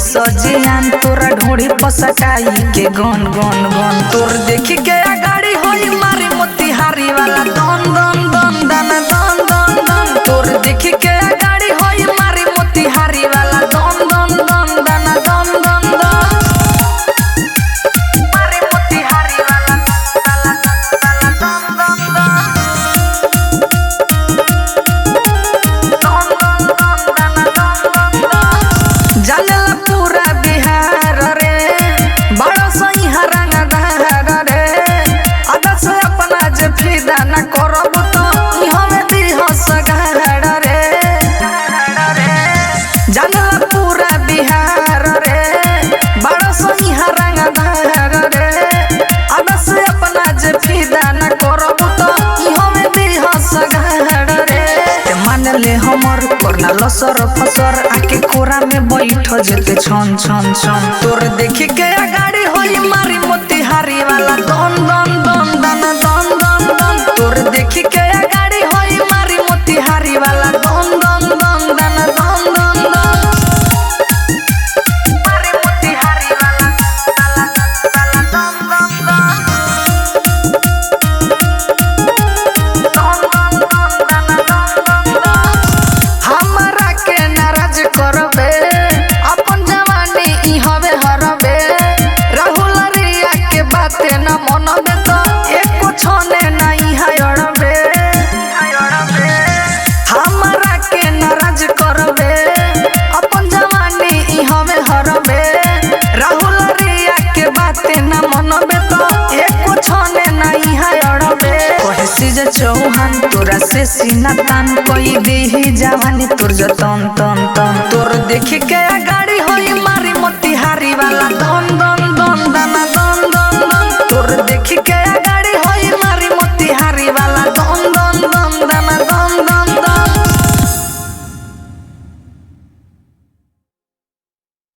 सजियान तोरा ढोड़ी पसकाई के गन गन गन तोर देखी के गाड़ी होई मारी मोतिहारी वाला दन दन दन दन दन दन दन तोर देखी के गाड़ी होई मारी मोतिहारी वाला दन दन दन दन दन दन दन मारी मोतिहारी वाला वाला वाला दन दन दन जानला पूरा बिहार रे बड़ा सही हरंगदार रे अदा से अपना जे फिदा न करब तो हमें दिहस गाड़ रे जानला पूरा बिहार रे बड़ा सही हरंगदार रे अदा से अपना जे फिदा न करब तो हमें दिहस गाड़ रे मान ले हमर करना लसर फसर आके कोरा में बैठ जेते छन छन छन तोर देखी के गाड़ी होई मारी मोतिहारी वाला दन दन दन दन दन दन दन तोर देखी के गाड़ी होई मारी मोतिहारी वाला दन दन दन दन दन दन दन मारी मोतिहारी वाला वाला वाला दन दन दन हमरा के नाराज करबे अपन जवानी ई हवे हरबे राहुल रिया के बाते न मनबे तो एको छने नहीं है अड़बे हमरा के नाराज करबे अपन जवानी ई हवे हरबे राहुल रिया के बाते न मनबे तो एको छने नहीं है अड़बे कहे सीजे चौहान तोरा से सीना तान कोई देही जवानी तोर जतन तन तन तोर देखी के गाड़ी होई मारी मोतिहारी वाला